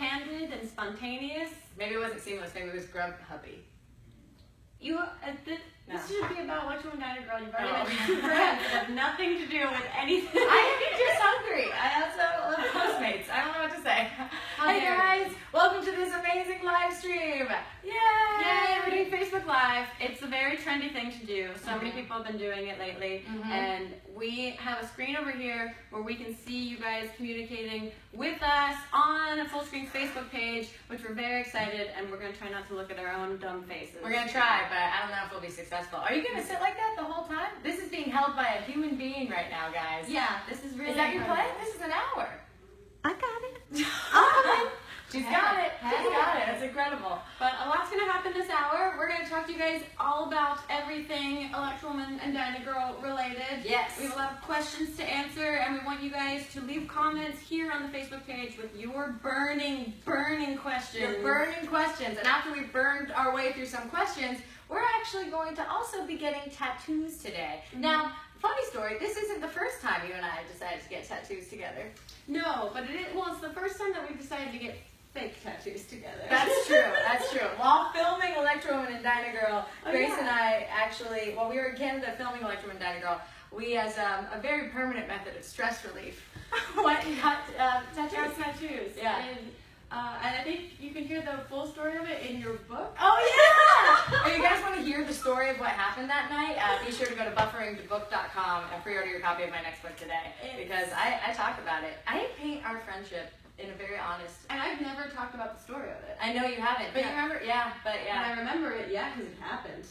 candid and spontaneous. Maybe it wasn't seamless, maybe it was Grubhubby. This should be about what you want to girl. You've already mentioned two brands that have nothing to do with anything. I'm just hungry. I also love Postmates. I don't know what to say. Hey guys, welcome to this amazing live stream. Yay! We're doing Facebook Live. It's a very trendy thing to do. So many people have been doing it lately. And we have a screen over here where we can see you guys communicating with us on a full screen Facebook page, which we're very excited, and we're going to try not to look at our own dumb faces. We're going to try, but I don't know if we'll be successful. Are you going to sit like that the whole time? This is being held by a human being right now, guys. Yeah, this is really Is that your play? This is an hour. I got it. She's got it. She's got it. That's incredible. But a lot's going to happen this hour. We're going to talk to you guys all about everything Electrowoman and Dynagirl related. Yes. We have a lot of questions to answer, and we want you guys to leave comments here on the Facebook page with your burning questions. Your burning questions. And after we've burned our way through some questions, we're actually going to also be getting tattoos today. Now, funny story, this isn't the first time you and I decided to get tattoos together. No, but it's the first time that we've decided to get fake tattoos together. That's true, that's true. While filming Electrowoman and Dynagirl, Grace and I actually, while we were in Canada filming Electrowoman and Dynagirl, we, as a very permanent method of stress relief, went and got tattoos. Yeah. And I think you can hear the full story of it in your book. Oh yeah! If you guys want to hear the story of what happened that night, be sure to go to bufferingthebook.com and pre-order your copy of my next book today, because I talk about it. I paint our friendship in a very honest. And I've never talked about the story of it. I know you haven't, but you remember? Yeah, but yeah. And I remember it, because it happened.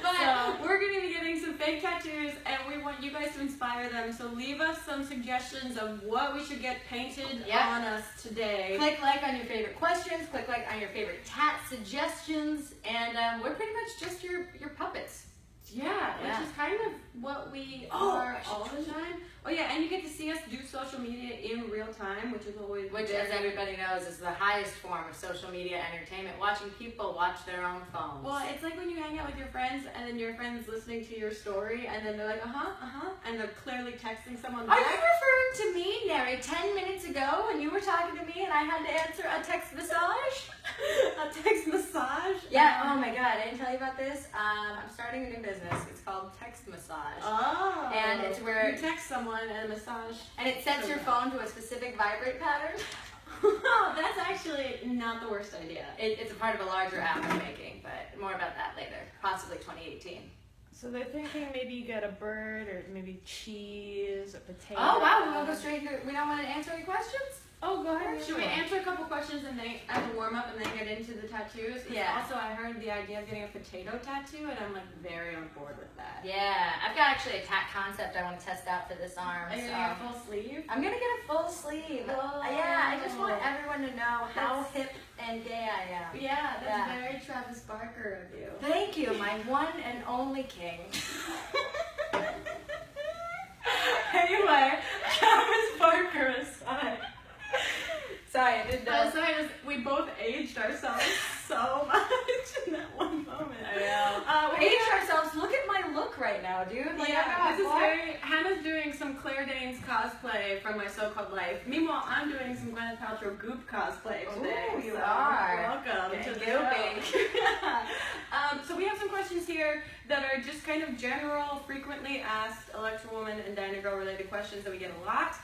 But we're going to be getting some fake tattoos, and we want you guys to inspire them. So leave us some suggestions of what we should get painted on us today. Click like on your favorite questions. Click like on your favorite tat suggestions, and we're pretty much just your puppets. Yeah, which is kind of what we are all the time. Oh yeah, and you get to see us do social media in real time, which is always... Which, as everybody knows, is the highest form of social media entertainment, watching people watch their own phones. Well, it's like when you hang out with your friends, and then your friend's listening to your story, and then they're like, and they're clearly texting someone back. Are you referring to me, Neri, 10 minutes ago, when you were talking to me, and I had to answer a text massage? A text massage? Yeah, oh my god, I didn't tell you about this. I'm starting a new business. It's called Text Massage. Oh. And it's where you text someone and a massage. And it sets your phone to a specific vibrate pattern. Oh, that's actually not the worst idea. It's a part of a larger app I'm making, but more about that later. Possibly 2018. So they're thinking maybe you get a bird or maybe cheese or potato. Oh wow, we want to go straight to, we don't want to answer any questions? Oh, go ahead. Should we answer a couple questions and then as a warm up and then get into the tattoos? Yeah. Also, I heard the idea of getting a potato tattoo, and I'm like very on board with that. Yeah, I've got actually a tat concept I want to test out for this arm. Are you gonna get a full sleeve? I'm gonna get a full sleeve. Whoa. Yeah, I just want everyone to know how hip and gay I am. Yeah, that's very Travis Barker of you. Thank you, my one and only king. Anyway, Travis Barker aside. Sorry, I didn't know. We both aged ourselves so much in that one moment. I know. We aged ourselves. Look at my look right now, dude. Like, yeah, this is very... Hannah's doing some Claire Danes cosplay from My So-Called Life. Meanwhile, I'm doing some Gwyneth Paltrow Goop cosplay today. Ooh, you are. Welcome to the show. So we have some questions here that are just kind of general, frequently asked Electrowoman and Dynagirl related questions that we get a lot.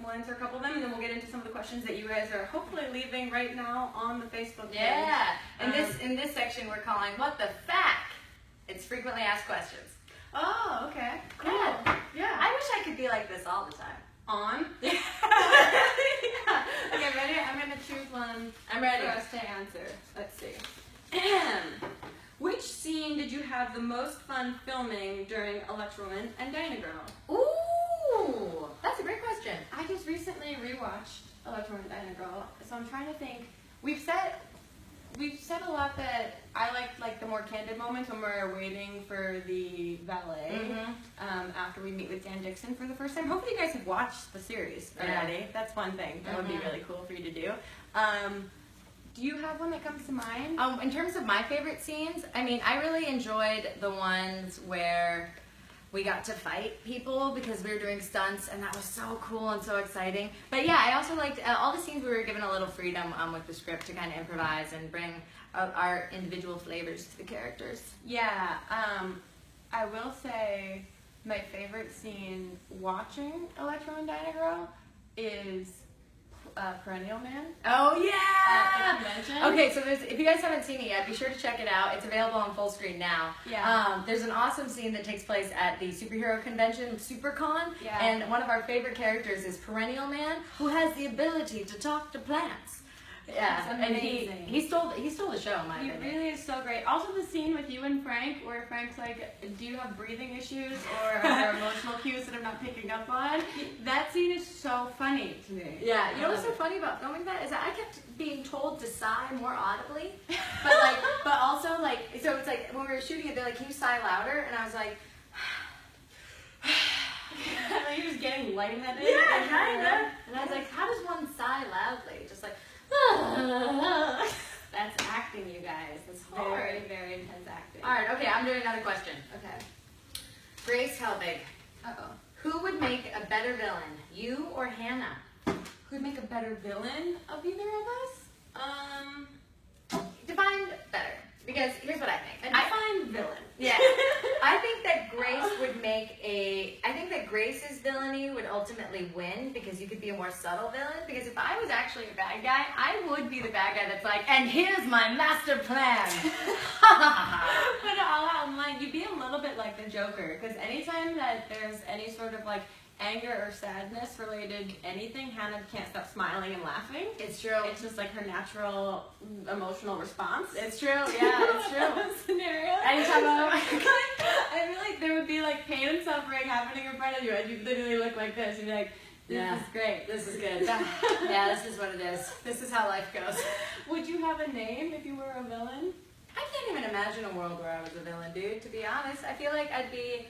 We'll answer a couple of them, and then we'll get into some of the questions that you guys are hopefully leaving right now on the Facebook page. Yeah. In this section, we're calling "What the Fact." It's frequently asked questions. Oh, okay. Cool. Yeah. I wish I could be like this all the time. On? Yeah. Okay, ready? I'm gonna choose one. I'm ready For us to answer. Let's see. Which scene did you have the most fun filming during Electrowoman and Dynagirl? Ooh, that's a great question. I just recently rewatched Electrowoman and Dynagirl, so I'm trying to think. We've said a lot that I like the more candid moments when we're waiting for the valet after we meet with Dan Dixon for the first time. Hopefully you guys have watched the series already. Yeah. That's one thing that would be really cool for you to do. Do you have one that comes to mind? In terms of my favorite scenes, I mean, I really enjoyed the ones where we got to fight people because we were doing stunts, and that was so cool and so exciting. But yeah, I also liked all the scenes we were given a little freedom with the script to kind of improvise and bring our individual flavors to the characters. Yeah, I will say my favorite scene watching Electro and Dynagirl is Perennial Man. Oh yeah! At the convention. Okay, so if you guys haven't seen it yet, be sure to check it out. It's available on full screen now. Yeah. There's an awesome scene that takes place at the superhero convention, SuperCon, Yeah. and one of our favorite characters is Perennial Man, who has the ability to talk to plants. Yeah, It's and amazing. he stole the show, in my He opinion. really is so great. Also, the scene with you and Frank, where Frank's like, "Do you have breathing issues or are there emotional cues that I'm not picking up on?" That scene is so funny to me. Yeah, you know what's so funny about filming that is that I kept being told to sigh more audibly, but also like, so it's like when we were shooting it, they're like, "Can you sigh louder?" And I was like, Like you're just getting lightheaded. "Yeah, kinda." And I was like, "How does one sigh loudly?" Just like, That's acting, you guys. That's very, very intense acting. all right, okay, I'm doing another question. Okay. Grace Helbig, Uh-oh. who would make a better villain, you or Hannah? Who'd make a better villain of either of us? Define better, because here's what I think. I find villain. Yeah, I think that Grace's villainy would ultimately win because you could be a more subtle villain. Because if I was actually a bad guy, I would be the bad guy that's like, and here's my master plan. But all out in line, you'd be a little bit like the Joker, because anytime that there's any sort of like anger or sadness related anything, Hannah can't stop smiling and laughing. It's true. It's just like her natural emotional response. It's true. Yeah, it's true. Scenario. Anytime I feel like there would be like pain and suffering happening in front of you, and you literally look like this. You'd be like, "This Yeah. is great. This is good. Yeah, this is what it is. This is how life goes. Would you have a name if you were a villain? I can't even imagine a world where I was a villain, dude. To be honest, I feel like I'd be.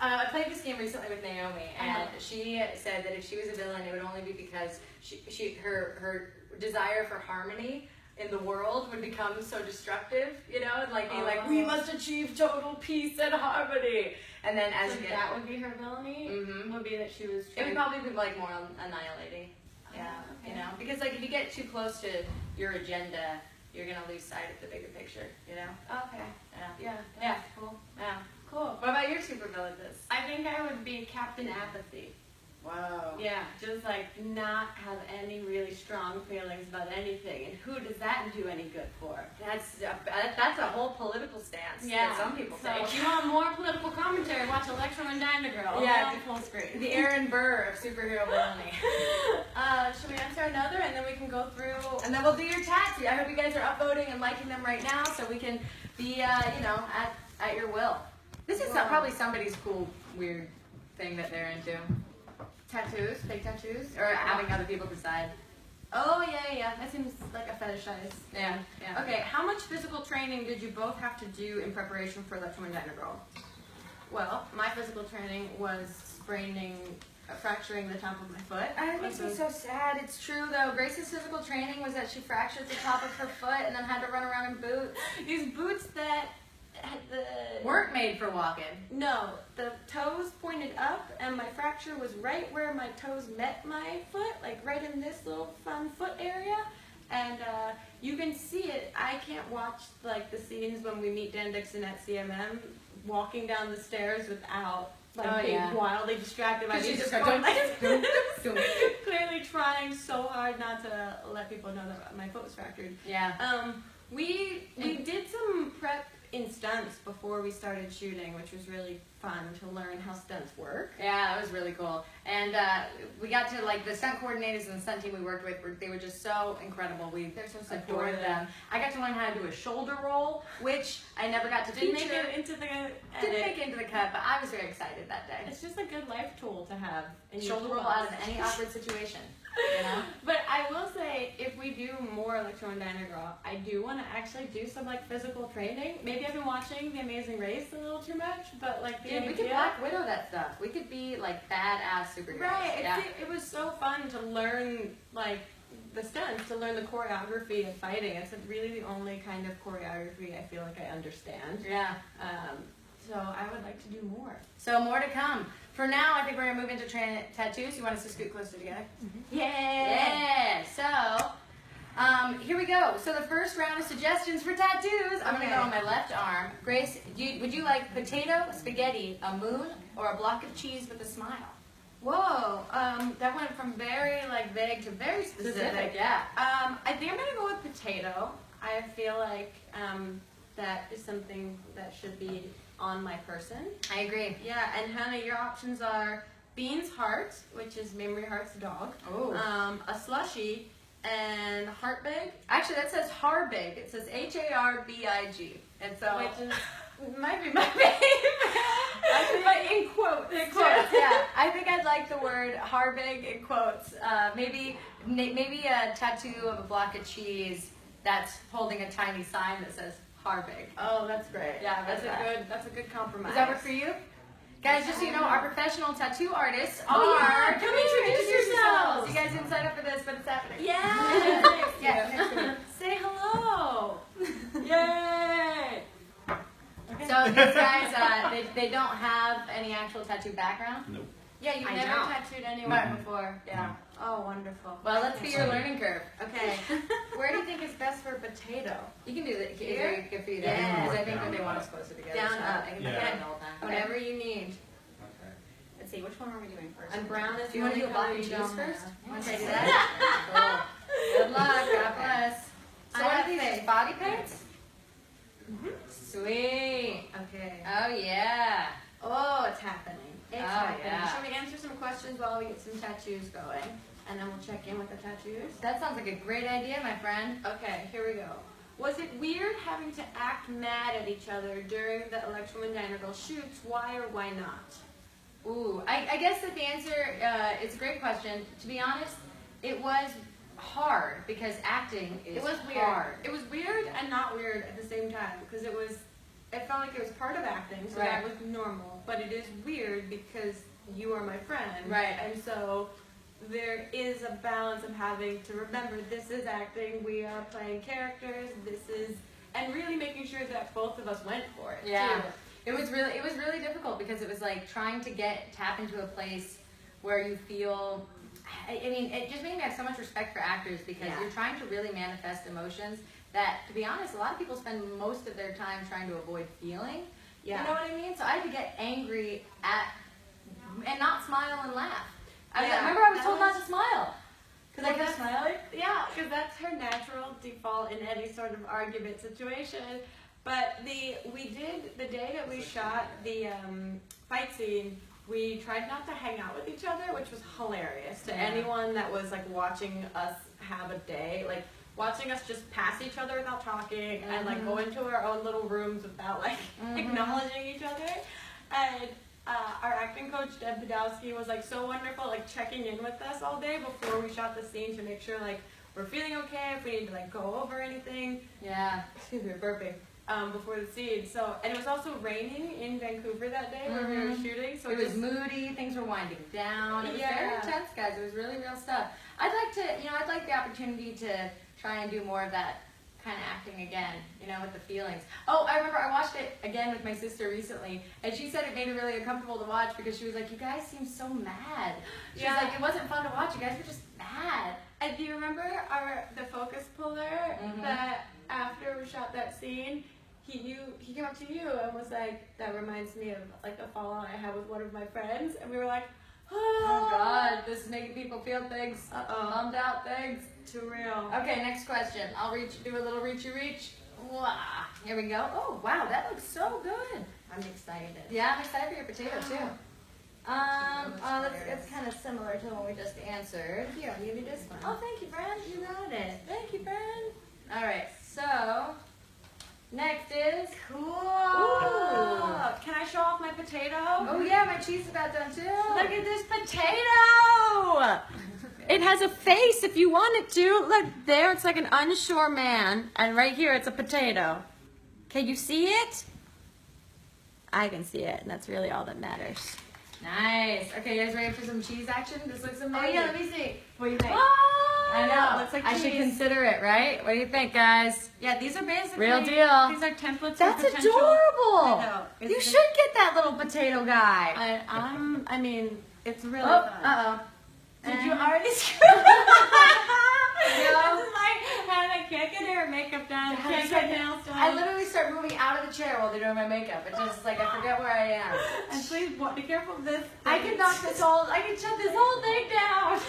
I played this game recently with Naomi, and she said that if she was a villain, it would only be because her desire for harmony in the world would become so destructive, you know, and like being like, we must achieve total peace and harmony. And then as So you that would be her villainy. Mhm. Would be that she was. it would probably be like more annihilating. Yeah, Okay. you know, because like if you get too close to your agenda, you're gonna lose sight of the bigger picture, you know. Okay. Yeah. Yeah. Yeah. Cool. Yeah. Cool. What about your supervillain? I think I would be Captain Apathy. Wow. Yeah, just like not have any really strong feelings about anything. And who does that do any good for? That's a whole political stance that some people So take. if you want more political commentary, watch Electro and Dynagirl. Yeah, on full screen. The Aaron Burr of superhero villainy. Should we answer another and then we can go through? And then we'll do your tats. I hope you guys are upvoting and liking them right now so we can be, you know, at your will. This is probably somebody's cool, weird thing that they're into. Tattoos, fake tattoos, Or having other people decide. Oh yeah. That seems like a fetishized. Yeah. Okay, how much physical training did you both have to do in preparation for Electro and Dynagirl? Well, my physical training was fracturing the top of my foot. That makes me so sad. It's true though. Grace's physical training was that she fractured the top of her foot and then had to run around in boots. These boots that had Weren't made for walking. No, the toes pointed up, and my fracture was right where my toes met my foot, like right in this little fun foot area. And you can see it. I can't watch like the scenes when we meet Dan Dixon at CMM walking down the stairs without like being wildly distracted by these. Clearly trying so hard not to let people know that my foot was fractured. Yeah. We did some prep in stunts before we started shooting, which was really fun to learn how stunts work. Yeah, it was really cool. And we got to, like, the stunt coordinators and the stunt team we worked with, they were just so incredible. They're so Adored supportive. them. I got to learn how to do a shoulder roll, which I never got to Didn't feature. make it into the edit. Didn't make it into the cut, but I was very excited that day. It's just a good life tool to have. In your Shoulder roll toolbox. out of any awkward situation, you know? But I will say, if we do more Electro and Dynagirl, I do want to actually do some like physical training. Maybe I've been watching The Amazing Race a little too much, but like the Dude, we idea. could Black Widow that stuff. We could be like badass superheroes. Right. Yeah. It was so fun to learn like the stunts, to learn the choreography of fighting. It's really the only kind of choreography I feel like I understand. Yeah. So I would like to do more. So more to come. For now, I think we're gonna move into tattoos. You want us to scoot closer together? Yeah. Yeah. So, here we go. So the first round of suggestions for tattoos. I'm gonna go on my left arm. Grace, would you like potato, spaghetti, a moon, or a block of cheese with a smile? Whoa. That went from very like vague to very specific. Yeah. I think I'm gonna go with potato. I feel like that is something that should be on my person. I agree. Yeah, and Hannah, your options are beans Hart, which is Memory Hart's dog. Oh. A slushie, and Helbig. Actually, that says Harbig. It says Harbig. And so, Which is might be my favorite. But in quotes. in quotes, yeah. I think I'd like the word Harbig in quotes. Maybe a tattoo of a block of cheese that's holding a tiny sign that says Harbig. Oh, that's great. Yeah, That's a good compromise. Does that work for you? Guys, just so you know, our professional tattoo artists Oh, are... yeah. Come introduce yourselves. You guys didn't sign up for this, but it's happening. Yeah. Yeah. Say hello. Yay. So these guys, they don't have any actual tattoo background? Nope. Yeah, you've I never don't. tattooed anyone before. Yeah. Oh, wonderful. Well, let's be your learning curve. Okay. Where do you think is best for potato? You can do that. It's Here? very good for you to Yeah. because I think that they want us closer together. Down, so up. I can Yeah. do that the whole time. Whatever you need. Okay. Let's see, which one are we doing first? And brown is Do you want to do a block color of you cheese don't first? have. Want to do that? Cool. Good luck. God bless. So I what have are these? faith. Body paints? Sweet. Okay. Oh, yeah. Oh, it's happening. It's happening. yeah. Shall we answer some questions while we get some tattoos going? And then we'll check in with the tattoos? That sounds like a great idea, my friend. Okay, here we go. Was it weird having to act mad at each other during the Electro and Dynagirl shoots? Why or why not? Ooh, I guess that the answer, it's a great question. To be honest, it was hard because acting is It was weird. hard. It was weird and not weird at the same time because it felt like it was part of acting, so Right. that was normal. But it is weird because you are my friend. Right. And so there is a balance of having to remember this is acting, we are playing characters, and really making sure that both of us went for it. Yeah. Too. It was really difficult because it was like trying to tap into a place where you feel, I mean, it just made me have so much respect for actors because Yeah. you're trying to really manifest emotions that, to be honest, a lot of people spend most of their time trying to avoid feeling. Yeah. You know what I mean? So I had to get angry and not smile and laugh. I Yeah, remember I was that told was- not to smile. Because I kept smiling. Yeah, because that's her natural default in any sort of argument situation. But the day that we shot the fight scene, we tried not to hang out with each other, which was hilarious to Yeah. anyone that was like watching us have a day, like watching us just pass each other without talking and like go into our own little rooms without like acknowledging each other. And our acting coach, Deb Podolsky, was like so wonderful, like checking in with us all day before we shot the scene to make sure like we're feeling okay, if we need to like go over anything. Yeah. Excuse me, burping. Before the scene. So, and it was also raining in Vancouver that day where we were shooting. So It was moody, things were winding down. It was very Yeah. intense, guys. It was really real stuff. I'd like the opportunity to try and do more of that kind of acting again, with the feelings. Oh, I remember I watched it again with my sister recently, and she said it made her really uncomfortable to watch because she was like, you guys seem so mad. She was like, it wasn't fun to watch. You guys were just mad. And do you remember the focus puller that after we shot that scene, he came up to you and was like, that reminds me of like a fallout I had with one of my friends, and we were like, Oh God, this is making people feel things, bummed out things. Too real. Okay, next question. I'll do a little reachy reach. Wah. Here we go. Oh wow, that looks so good. I'm excited. Yeah, I'm excited for your potato too. That's kind of similar to the one we just answered. Here, I'll give you this one. Oh, thank you, friend. You got it. Thank you, friend. All right, so next is Cool. Ooh. Can I show off my potato? Oh yeah, my cheese is about done too. Look at this potato! It has a face if you want it to. Look, there it's like an unsure man. And right here it's a potato. Can you see it? I can see it, and that's really all that matters. Nice. Okay, you guys ready for some cheese action? This looks amazing. Oh yeah, let me see. What do you think? Ah! I know. Looks like I should cheese. consider it, right? What do you think, guys? Yeah, these are basically Real deal. These are templates. That's for potential. adorable. I know. You should get that little potato guy. I mean, it's really Oh, fun. Did you And- already screw No. This is like, Hannah can't get her makeup done, can't get nails done. I literally start moving out of the chair while they're doing my makeup. It's just like I forget where I am. And please, be careful of this. I can shut this whole thing down.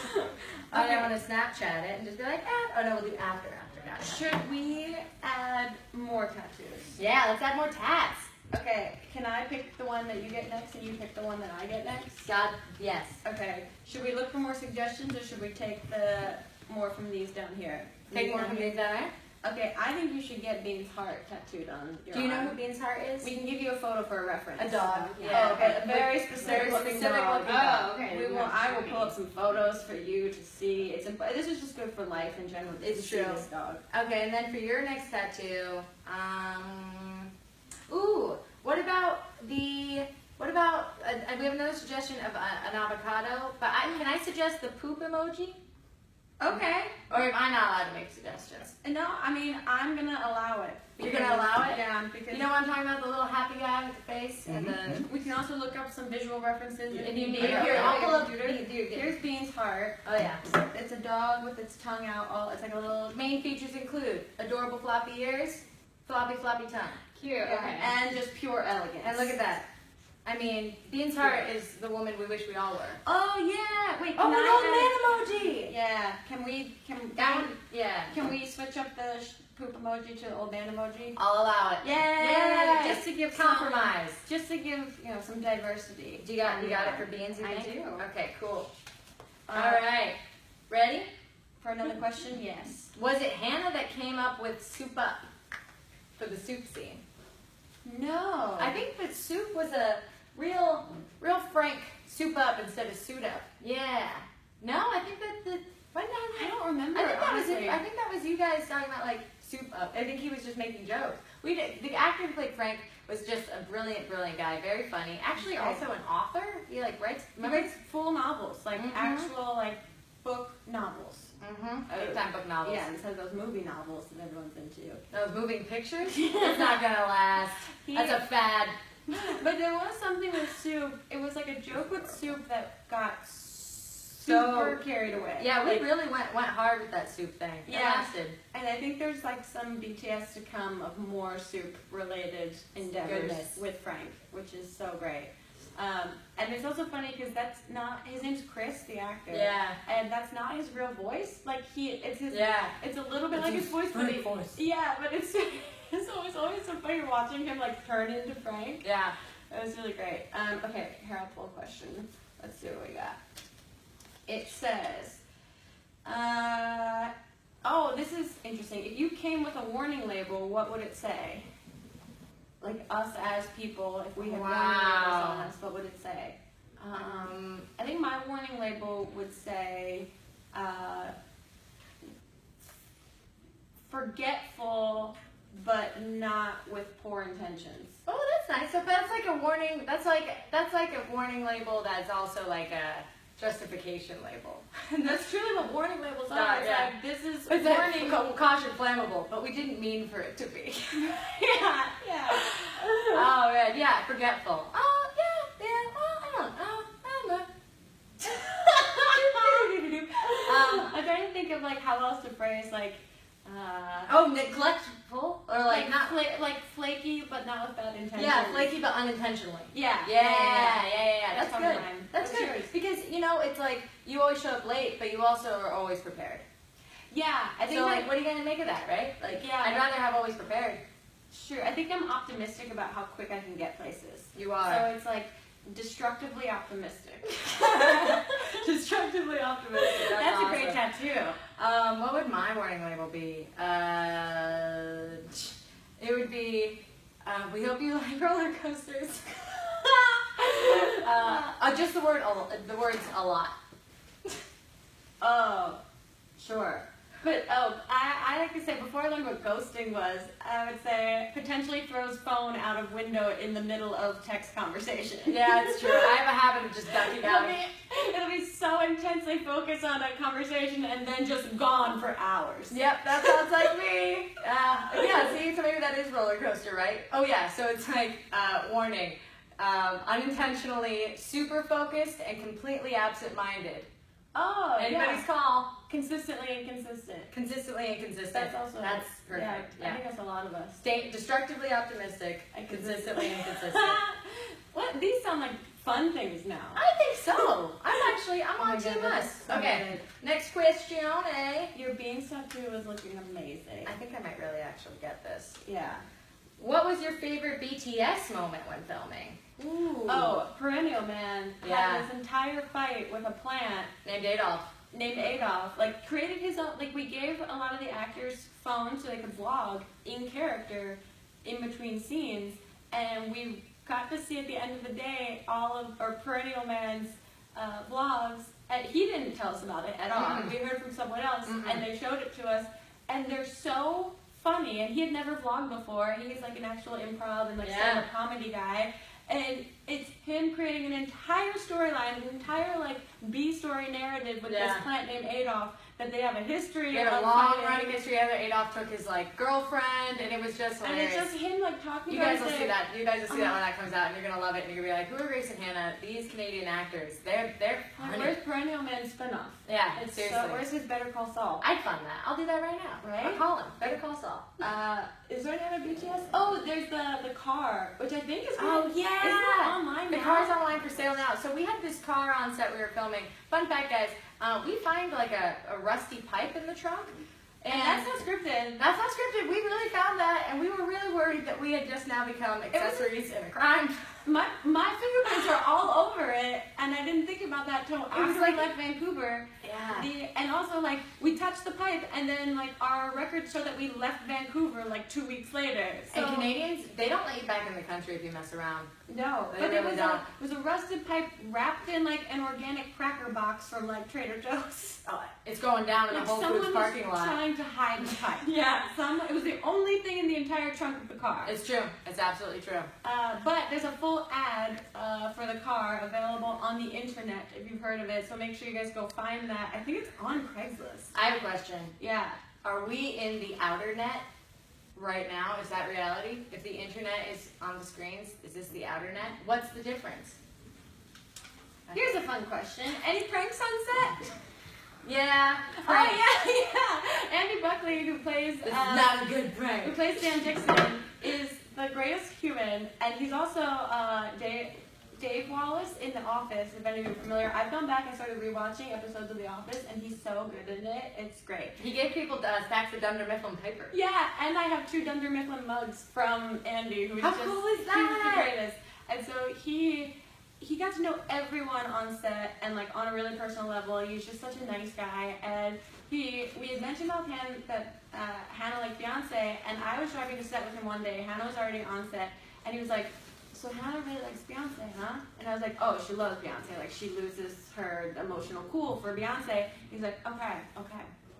I Okay. want to Snapchat it and just be like, oh no, we'll do after, guys. Should we add more tattoos? Yeah, let's add more tats. Okay, can I pick the one that you get next and you pick the one that I get next? God, yes. Okay, should we look for more suggestions or should we take the more from these down here? Take more from these down there. Okay, I think you should get Bean's heart tattooed on your Do you know arm. who Bean's Heart is? We can give you a photo for a reference. A dog. Yeah. Oh, okay. A very specific looking dog. Oh, okay. I will pull up some photos for you to see. This is just good for life in general. It's to see true. This dog. Okay, and then for your next tattoo, ooh, what about we have another suggestion of an avocado, but can I suggest the poop emoji? Okay. Or am I not allowed to make suggestions? No, I mean I'm gonna allow it. You're gonna allow it? Yeah, because You know what I'm talking about? The little happy guy with the face and the. we can also look up some visual references. If you need, Here, here, I'll pull up. computer. Here's Bean's heart. Oh yeah. It's a dog with its tongue out. It's like a little. Main features include adorable floppy ears, floppy tongue. Cute. Yeah. Okay. And just pure elegance. And look at that. I mean, Bean's heart is the woman we wish we all were. Oh yeah. Wait. Oh, Can an I old man emoji. Yeah. Can we switch up the poop emoji to the old man emoji? I'll allow it. Yeah. Just to give compromise. Just to give some diversity. You got it for Beans, you I think? do. Okay, cool. All right. Ready? For another question, yes. Was it Hannah that came up with soup up for the soup scene? No. I think that soup was a real frank soup up instead of suit up. Yeah. No, I think that I don't remember. I think that was honestly. it. I think that was you guys talking about like soup up. I think he was just making jokes. The actor who played Frank was just a brilliant guy, very funny. Actually, also an author. He like writes. He writes full novels, like Mhm. actual book novels. Big time book novels. Yeah, instead of those movie novels that everyone's into. Those moving pictures. It's not gonna last. That's a fad. But there was something with soup. It was like a joke with soup that got super carried away. Yeah, we really went hard with that soup thing. It Yeah. lasted. And I think there's some BTS to come of more soup related endeavors Goodness. with Frank, which is so great. And it's also funny because that's not his name's Chris, the actor. Yeah. And that's not his real voice. It's his. Yeah. It's a little bit like his voice, but yeah, but it's always so funny watching him turn into Frank. Yeah. It was really great. Okay, here I'll pull a question. Let's see what we got. It says, oh, this is interesting. If you came with a warning label, what would it say? Like us as people, if we had warning labels on us, what would it say? I think my warning label would say, forgetful, but not with poor intentions. Oh, that's nice. So that's like a warning. That's like a warning label. That's also like a justification label. That's truly what warning labels are. Yeah, It's yeah. this is It's warning. caution flammable, but we didn't mean for it to be. Yeah, yeah. Oh man, yeah, forgetful. Oh yeah. Well, I don't know. I'm trying to think of how else to phrase neglectful or not. Flaky but not with bad intentions. Yeah, flaky but unintentionally. Yeah. That's on good. mine. That's What's good yours? because it's like you always show up late, but you also are always prepared. Yeah, I think So what are you gonna make of that, right? Yeah. I'd rather have always prepared. Sure. I think I'm optimistic about how quick I can get places. You are. So it's destructively optimistic. Destructively optimistic. That's That's a awesome. great tattoo. What would my warning label be? It would be, we hope you like roller coasters. Just the words a lot. Oh, sure. But I like to say before I learned what ghosting was, I would say potentially throws phone out of window in the middle of text conversation. Yeah, it's true. I have a habit of just ducking out. It'll be so so intensely focused on a conversation and then just gone for hours. Yep, that sounds like me. Yeah, see, so maybe that is roller coaster, right? Oh yeah, so it's like, warning, unintentionally super focused and completely absent-minded. Oh, Anybody's call. Consistently inconsistent. Consistently inconsistent. That's perfect. Yeah, I think that's a lot of us. Stay destructively optimistic, consistently inconsistent. What? These sound like fun things now. I think so. I'm on Team goodness. Us. So Okay, good. next question, eh? Your beans tattoo is looking amazing. I think I might really actually get this. Yeah. What was your favorite BTS moment when filming? Ooh. Oh, Perennial Man Yeah. had this entire fight with a plant Named Adolf. named Adolf. Like, created his own, like, we gave a lot of the actors phones so they could vlog in character in between scenes, and we got to see at the end of the day all of our Perennial Man's vlogs, and he didn't tell us about it at all. Mm-mm. We heard from someone else, Mm-mm. and they showed it to us, and they're so funny, and he had never vlogged before. He's like an actual improv and like stand-up comedy guy, and it's him creating an entire storyline, an entire like B-story narrative with this plant named Adolf, that they have a history. They had a of long fighting. running history. Adolf took his like girlfriend, and it was just And hilarious. it's just him like talking You about guys will it. see that. You guys will see that when that comes out, and you're gonna love it. And you're gonna be like, "Who are Grace and Hannah? These Canadian actors. They're Like, funny." where's Perennial Man's spinoff? Yeah, It's seriously. where's his Better Call Saul? I'd fund that. I'll do that right now. Right? I'll call him. Better call Saul. Is there any other BTS? Oh, there's the car, which I think is Oh yeah. Isn't it online The now? car's online for sale now. So we had this car on set we were filming. Fun fact, guys. We find like a rusty pipe in the trunk. And that's not scripted. That's not scripted. We really found that, and we were really worried that we had just now become accessories in a crime. My fingerprints are all over it, and I didn't think about that till after like- we left Vancouver. Yeah. And also, like, we touched the pipe, and then, like, our records show that we left Vancouver, like, 2 weeks later. So, And Canadians, they don't let you back in the country if you mess around. no. They But really don't. it was a rusted pipe wrapped in, like, an organic cracker box from, like, Trader Joe's. It's going down in Like, a Whole someone Foods was parking lot. trying to hide the pipe. Yeah, it was the only thing in the entire trunk of the car. It's true. It's absolutely true. But there's a full ad for the car available on the internet if you've heard of it. So make sure you guys go find that. I think it's on Craigslist. I have a question. Yeah. Are we in the outer net right now? Is that reality? If the internet is on the screens, is this the outer net? What's the difference? Here's a fun question. Any pranks on set? Yeah. Oh yeah. Andy Buckley, who plays This is not a good who prank. plays Dan Dixon, is the greatest human, and he's also Dave Wallace in The Office. If any of you are familiar, I've gone back and started rewatching episodes of The Office, and he's so good in it. It's great. He gave people stacks of Dunder Mifflin paper. Yeah, and I have 2 Dunder Mifflin mugs from Andy, who's How just cool is he's that? the greatest. And so he got to know everyone on set, and like on a really personal level. He's just such a nice guy, and we had mentioned offhand that Hannah liked Beyonce, and I was driving to set with him one day. Hannah was already on set, and he was like, "So Hannah really likes Beyonce, huh?" And I was like, "Oh, she loves Beyonce. Like she loses her emotional cool for Beyonce." He's like, "Okay.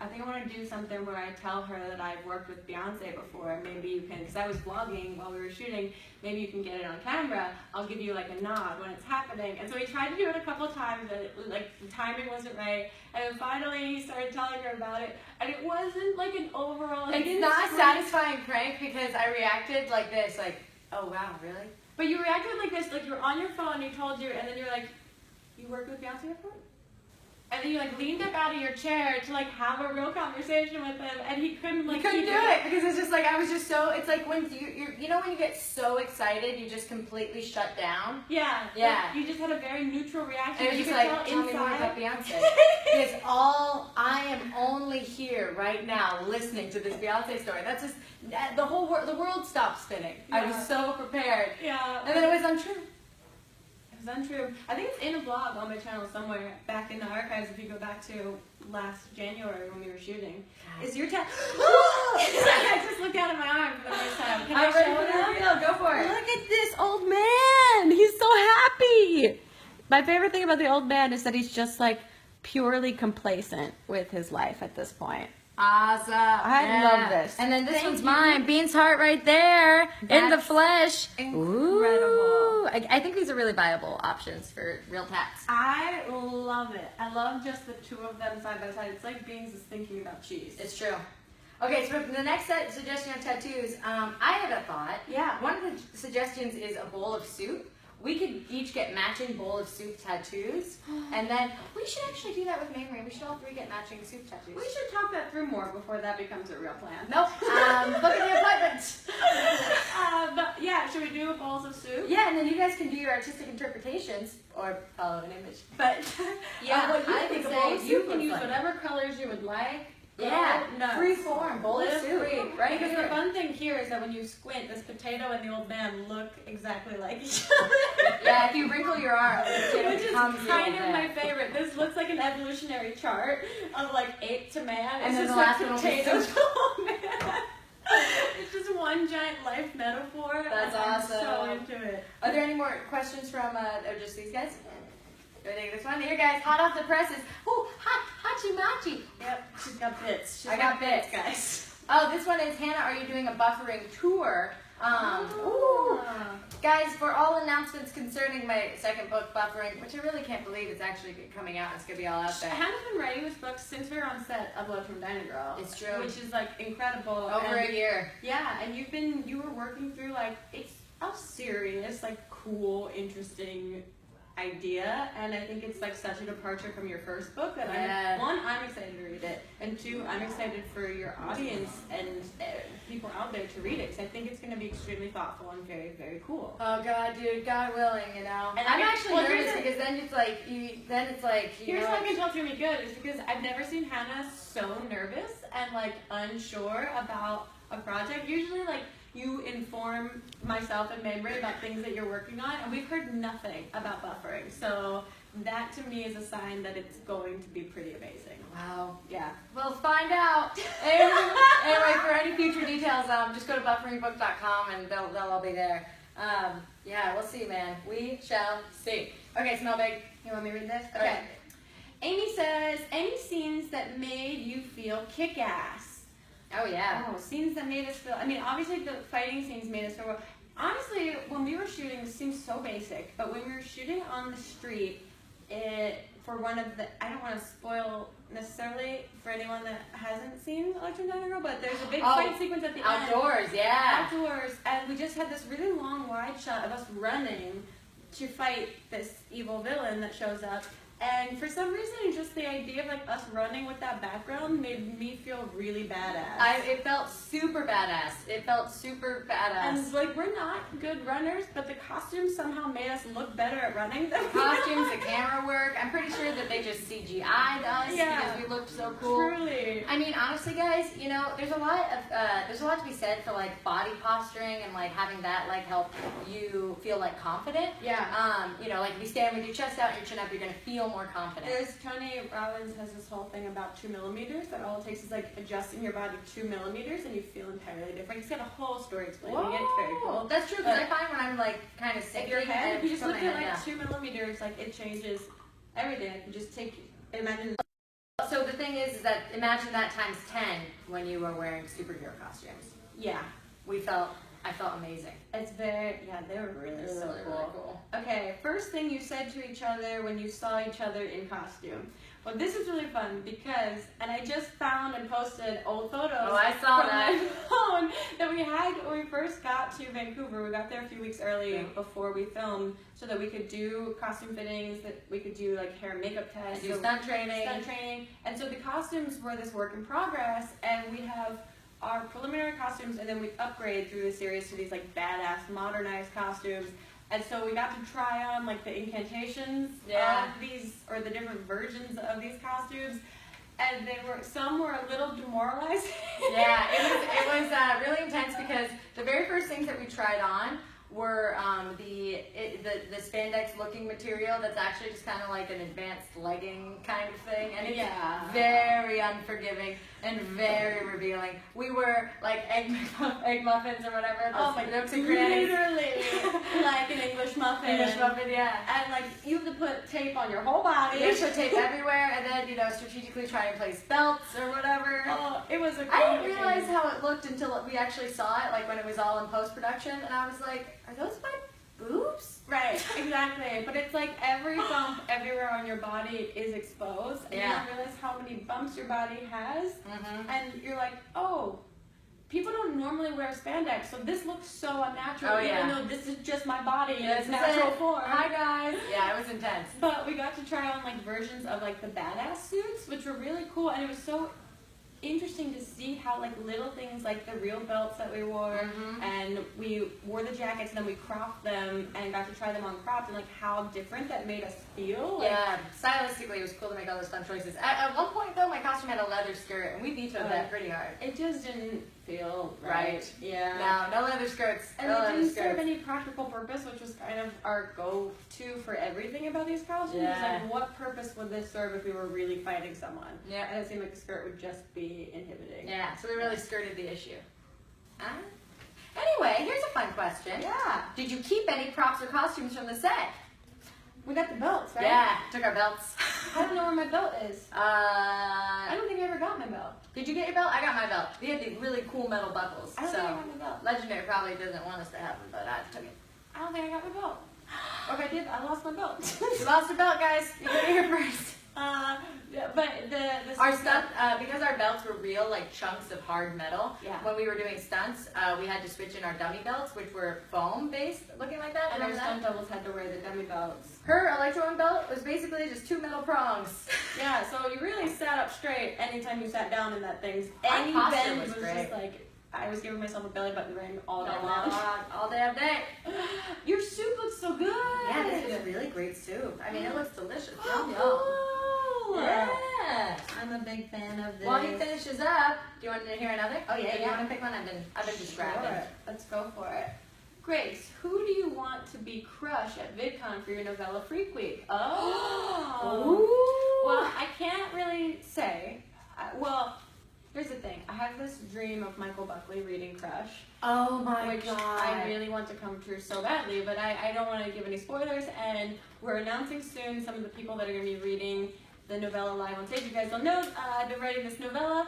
I think I want to do something where I tell her that I've worked with Beyonce before. Maybe you can, because I was vlogging while we were shooting, maybe you can get it on camera. I'll give you like a nod when it's happening." And so he tried to do it a couple of times, and it was like the timing wasn't right. And then finally he started telling her about it, and it wasn't like an overall. It's not a satisfying prank because I reacted like this, like, "Oh wow, really?" But you reacted like this, like you were on your phone, he told you, and then you're like, "You worked with Beyonce before?" And then you like leaned up out of your chair to like have a real conversation with him, and he couldn't like. He couldn't do it because it's just like I was just so. It's like when you know when you get so excited, you just completely shut down. Yeah. Yeah. Like, you just had a very neutral reaction. And it was you just could like, tell tell me more about Beyonce. Because I am only here right now listening to this Beyonce story. That's just the whole world. The world stopped spinning. I was so prepared. Yeah. And then it was untrue. It was untrue. I think it's in a vlog on my channel somewhere back in the archives if you go back to last January when we were shooting. Is your I just looked down at my arm for the first time. Can I show it? Go for it. Look at this old man. He's so happy. My favorite thing about the old man is that he's just like purely complacent with his life at this point. Awesome. I love this. And then this Thank one's you. mine. Beans Hart right there in the That's flesh. incredible. Ooh. I think these are really viable options for real tats. I love it. I love just the two of them side by side. It's like Beans is thinking about cheese. It's true. Okay, so the next suggestion of tattoos, I have a thought. Yeah. One of the suggestions is a bowl of soup. We could each get matching bowl of soup tattoos, and then we should actually do that with Mamrie. We should all three get matching soup tattoos. We should talk that through more before that becomes a real plan. Nope. Booking the appointment. But yeah, should we do bowls of soup? Yeah, and then you guys can do your artistic interpretations or follow an image. But Yeah, what you I think would a bowl say of you soup can would use like. whatever colors you would like. Yeah, Go nuts. free form, bowl of Live soup, free. right Because here. the fun thing here is that when you squint, this potato and the old man look exactly like each other. Yeah, if you wrinkle your arm, it Which is becomes kind the of old my man. favorite. This looks like an evolutionary chart of like ape to man. And It's then just the last like one will be potato soup. to old man. It's just one giant life metaphor. That's and I'm awesome. so into it. Are there any more questions from, or just these guys? Do I take this one? Here, guys, hot off the presses. Ooh, hachi machi. Yep, she's got bits. She's I got bits. guys. Oh, this one is Hannah. Are you doing a buffering tour? Oh. Guys, for all announcements concerning my second book, Buffering, which I really can't believe it's actually coming out. It's gonna be all out there. Hannah's been writing this book since we were on set of Love from Diner Girl. It's true. Which is like incredible. Over And a year. yeah, and you were working through like, it's a serious, like cool, interesting idea, and I think it's like such a departure from your first book that Yeah. I'm excited to read it, and two, I'm excited for your audience and people out there to read it, because I think it's going to be extremely thoughtful and very, very cool. Oh God, dude, God willing, you know. And I'm I- actually well, nervous here's the- because then it's like you Here's know. how I can tell it's going to be good, is because I've never seen Hannah so nervous and like unsure about a project. Usually like you inform myself and Mamrie about things that you're working on, and we've heard nothing about buffering. So that to me is a sign that it's going to be pretty amazing. Wow. Yeah. We'll find out. Anyway, for any future details, just go to bufferingbook.com and they'll all be there. Yeah, we'll see, man. We shall see. Okay, smell big. You want me to read this? Okay. Amy says, any scenes that made you feel kick-ass? Oh yeah. Oh, scenes that made us feel, I mean, obviously the fighting scenes made us feel, honestly, when we were shooting, this seems so basic, but when we were shooting on the street, for one of the, I don't want to spoil necessarily for anyone that hasn't seen Electro Diner Girl, but there's a big fight sequence at the end. Outdoors, yeah. Outdoors, and we just had this really long wide shot of us running to fight this evil villain that shows up. And for some reason, just the idea of like us running with that background made me feel really badass. It felt super badass. It felt super badass. And like we're not good runners, but the costumes somehow made us look better at running than Costumes, the camera work. I'm pretty sure that they just CGI'd us Yeah. because we looked so cool. Truly. I mean, honestly, guys, you know, there's a lot to be said for like body posturing and like having that like help you feel like confident. Yeah. You know, like if you stand with your chest out and your chin up, you're gonna feel more confident. There's Tony Robbins has this whole thing about 2 millimeters, that all it takes is like adjusting your body 2 millimeters and you feel entirely different. He's got a whole story explaining it. It's very cool. That's true, because I find when I'm like kind of sick, If your head, if you just put look my at head like down. 2 millimeters, like it changes everything. Like you just imagine. So the thing is that imagine that times 10 when you were wearing superhero costumes. Yeah. I felt amazing. It's very, yeah, they were really, It was so really, cool. really cool. Okay, first thing you said to each other when you saw each other in costume. Well, this is really fun because, and I just found and posted old photos I saw from that. my phone that we had when we first got to Vancouver. We got there a few weeks early before we filmed so that we could do costume fittings, that we could do like hair and makeup tests. Do stunt training. And so the costumes were this work in progress, and we have our preliminary costumes, and then we upgrade through the series to these like badass modernized costumes. And so we got to try on like the incantations of these, or the different versions of these costumes, and some were a little demoralizing. Yeah, it was really intense because the very first things that we tried on were the spandex looking material that's actually just kind of like an advanced legging kind of thing, and it's very unforgiving and very revealing. We were like egg muffins or whatever. Oh my god, literally like an English muffin. English muffin, yeah. And like you have to put tape on your whole body. You have to put tape everywhere, and then strategically try and place belts or whatever. Oh, it was I didn't realize how it looked until we actually saw it, like when it was all in post-production, and I was like, are those my boobs? Right, exactly. But it's like every bump everywhere on your body is exposed, and you don't realize how many bumps your body has, and you're like, oh, people don't normally wear spandex, so this looks so unnatural, even though this is just my body in its natural form. Hi guys. Yeah, it was intense. But we got to try on like versions of like the badass suits, which were really cool, and it was so interesting to see how like little things like the real belts that we wore, and we wore the jackets and then we cropped them and got to try them on cropped, and like how different that made us feel. Like, yeah, stylistically it was cool to make all those fun choices. At one point though, my costume had a leather skirt, and we vetoed that pretty hard. It just didn't feel right. Yeah. No leather skirts. And it didn't serve any practical purpose, which was kind of our go-to for everything about these costumes. Yeah. Like, what purpose would this serve if we were really fighting someone? Yeah. And it seemed like a skirt would just be inhibiting. Yeah, so we really skirted the issue. Anyway, here's a fun question. Yeah. Did you keep any props or costumes from the set? We got the belts, right? Yeah, took our belts. I don't know where my belt is. I don't think I ever got my belt. Did you get your belt? I got my belt. We had these really cool metal buckles. I don't think I got my belt. Legendary probably doesn't want us to have them, but I took it. I don't think I got my belt. Or if I did, I lost my belt. You lost your belt, guys. You got it here first. But our stunt, because our belts were real, like chunks of hard metal. Yeah. When we were doing stunts, we had to switch in our dummy belts, which were foam based, looking like that. And our stunt doubles had to wear the dummy belts. Her Electro belt was basically just two metal prongs. Yeah, so you really sat up straight anytime you sat down in that thing. Any posture bend was was great. just like, I was giving myself a belly button ring all day long. All damn day. Your soup looks so good. Yeah, this is really great soup. I mean, it looks delicious. Yum, yum. Cool. Yeah. I'm a big fan of this. While he finishes up, do you want to hear another? Oh yeah, Do you want to pick one? I've been just grabbing. Sure. Let's go for it. Grace, who do you want to be Crush at VidCon for your novella Freak Week? Oh. Ooh. Well, I can't really say. Well, here's the thing. I have this dream of Michael Buckley reading Crush. Oh my which I really want to come true so badly, but I don't want to give any spoilers, and we're announcing soon some of the people that are going to be reading the novella live on stage. You guys don't know, I've been writing this novella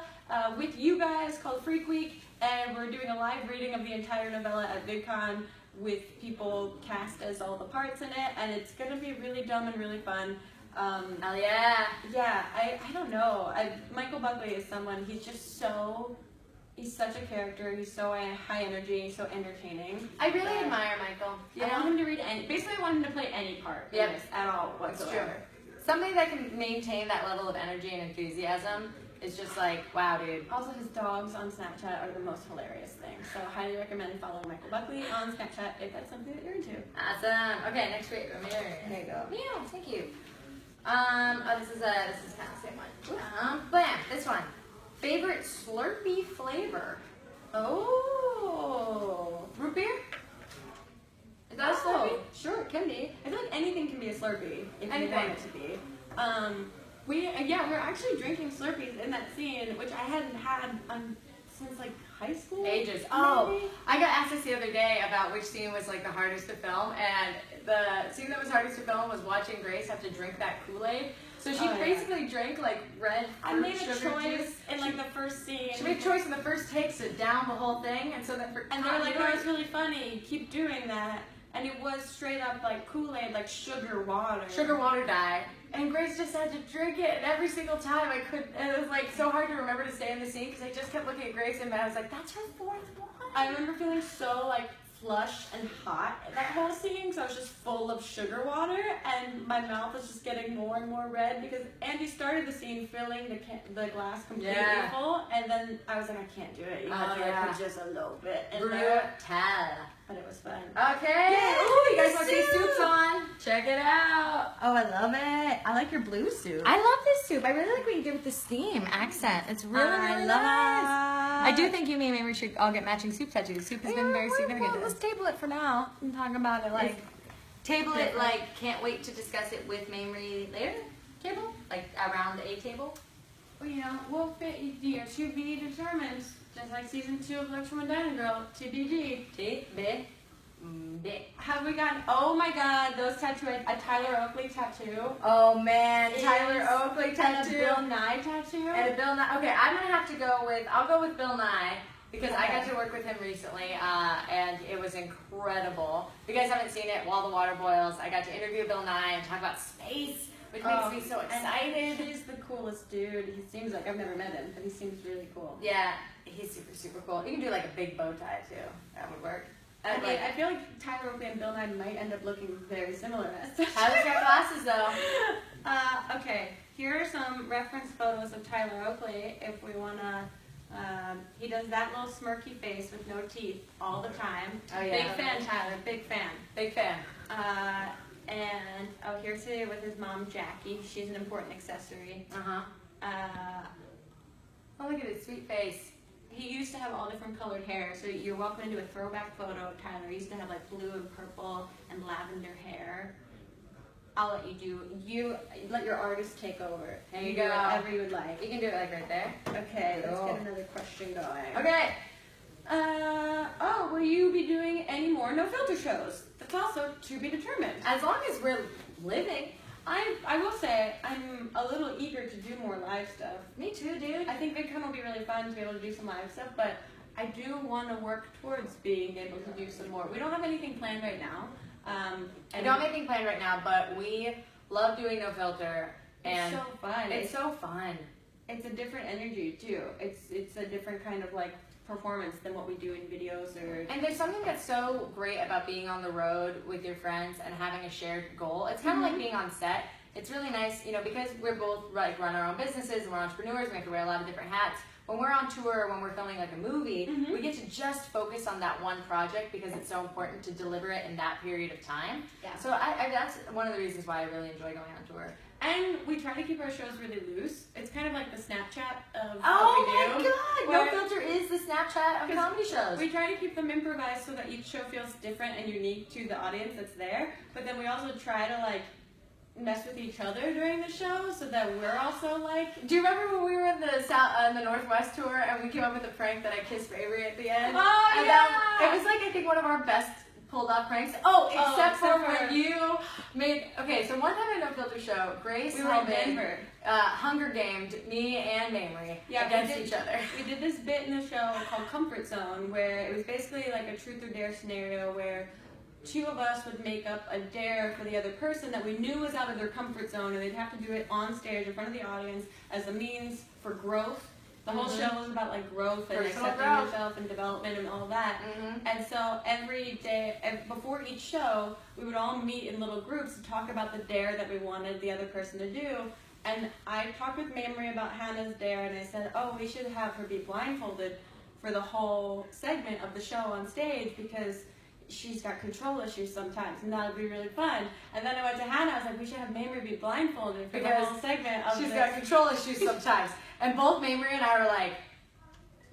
with you guys called Freak Week, and we're doing a live reading of the entire novella at VidCon with people cast as all the parts in it, and it's going to be really dumb and really fun. Hell yeah. Yeah, I don't know. Michael Buckley is someone, he's just so... He's such a character. He's so high energy, so entertaining. I really admire Michael. I want him to read any. Basically, I want him to play any part in this at all whatsoever. Somebody that can maintain that level of energy and enthusiasm is just like, wow, dude. Also, his dogs on Snapchat are the most hilarious thing. So, highly recommend following Michael Buckley on Snapchat if that's something that you're into. Awesome. Okay, next week. There you go. Meow. Thank you. This is kind of the same one. Bam. This one. Favorite Slurpee flavor? Oh, root beer? Is that a Slurpee? Sure, it can be. I feel like anything can be a Slurpee if Anything. you want it to be. We're actually drinking Slurpees in that scene, which I hadn't had since like high school. Ages. Maybe? Oh, I got asked this the other day about which scene was like the hardest to film, and the scene that was hardest to film was watching Grace have to drink that Kool-Aid. So she basically drank like red I made a sugar choice juice in like the first scene. She made a choice in the first take to down the whole thing, and so then and they were like, "That was really funny. Keep doing that." And it was straight up like Kool-Aid, like sugar water. Sugar water dye. And Grace just had to drink it, and every single time I could, and it was like so hard to remember to stay in the scene because I just kept looking at Grace and I was like, that's her fourth one. I remember feeling so like flush and hot that whole scene because I was just full of sugar water and my mouth was just getting more and more red because Andy started the scene filling the glass completely full, and then I was like, I can't do it. You have to put just a little bit in there. But it was fun. Okay. Yay, ooh, you guys want to see soups on? Check it out. Oh, I love it. I like your blue soup. I love this soup. I really like what you did with the steam accent. It's really, really nice. I do think you maybe we should all get matching soup tattoos. Soup has been very significant to us. just table it for now and talk about it like. Table it like can't wait to discuss it with Mamrie later. Table like around a table. Well, you know, we'll fit to be determined, just like season 2 of Electro and Diamond Girl, TBD. Have we got? Oh my God, those tattoos! A Tyler Oakley tattoo. Oh man, Tyler Oakley tattoo. And a Bill Nye tattoo. And a Bill Nye. Okay, I'm gonna have to go with. I'll go with Bill Nye. Because I got to work with him recently, and it was incredible. If you guys haven't seen it, While the Water Boils, I got to interview Bill Nye and talk about space, which makes me so excited. He's the coolest dude. He seems like, I've never met him, but he seems really cool. Yeah, he's super, super cool. You can do like a big bow tie too. That would work. I feel like Tyler Oakley and Bill Nye might end up looking very similar. Tyler's got glasses though. Okay, here are some reference photos of Tyler Oakley if we want to. He does that little smirky face with no teeth all the time. Oh, yeah. Big fan, Tyler. Big fan. Big fan. And here's today with his mom, Jackie. She's an important accessory. Oh, look at his sweet face. He used to have all different colored hair, so you're welcome to do a throwback photo of Tyler. He used to have like blue and purple and lavender hair. I'll let you let your artist take over. There you go. Whatever you would like. You can do it like right there. Okay, let's get another question going. Okay. Will you be doing any more no filter shows? That's also to be determined. As long as we're living. I will say I'm a little eager to do more live stuff. Me too, dude. I think VidCon will be really fun to be able to do some live stuff, but I do want to work towards being able to do some more. We don't have anything planned right now. I don't have anything planned right now, but we love doing No Filter. And it's so fun. It's so fun. It's a different energy too. It's a different kind of like performance than what we do in videos or. And there's something that's so great about being on the road with your friends and having a shared goal. It's kind of like being on set. It's really nice, you know, because we're both like run our own businesses and we're entrepreneurs. We have to wear a lot of different hats. When we're on tour, when we're filming like a movie, we get to just focus on that one project because it's so important to deliver it in that period of time. Yeah. So that's one of the reasons why I really enjoy going on tour. And we try to keep our shows really loose. It's kind of like the Snapchat of what we do. Oh my God! No Filter is the Snapchat of comedy shows. We try to keep them improvised so that each show feels different and unique to the audience that's there. But then we also try to like mess with each other during the show so that we're also like. Do you remember when we were in the Northwest tour and we came up with a prank that I kissed Avery at the end? Oh and yeah! It was like I think one of our best pulled off pranks. Except for when you made. Okay, so one time at No Filter show, Grace Helbig Hunger Gamed me and Mamrie against each other. We did this bit in the show called Comfort Zone where it was basically like a truth or dare scenario where two of us would make up a dare for the other person that we knew was out of their comfort zone, and they'd have to do it on stage in front of the audience as a means for growth. The whole show was about like growth and accepting yourself and development and all that. And so every day, before each show, we would all meet in little groups to talk about the dare that we wanted the other person to do. And I talked with Mamrie about Hannah's dare, and I said, we should have her be blindfolded for the whole segment of the show on stage because she's got control issues sometimes, and that would be really fun. And then I went to Hannah, I was like, we should have Mamrie be blindfolded for the whole segment of she's got control issues sometimes. And both Mamrie and I were like,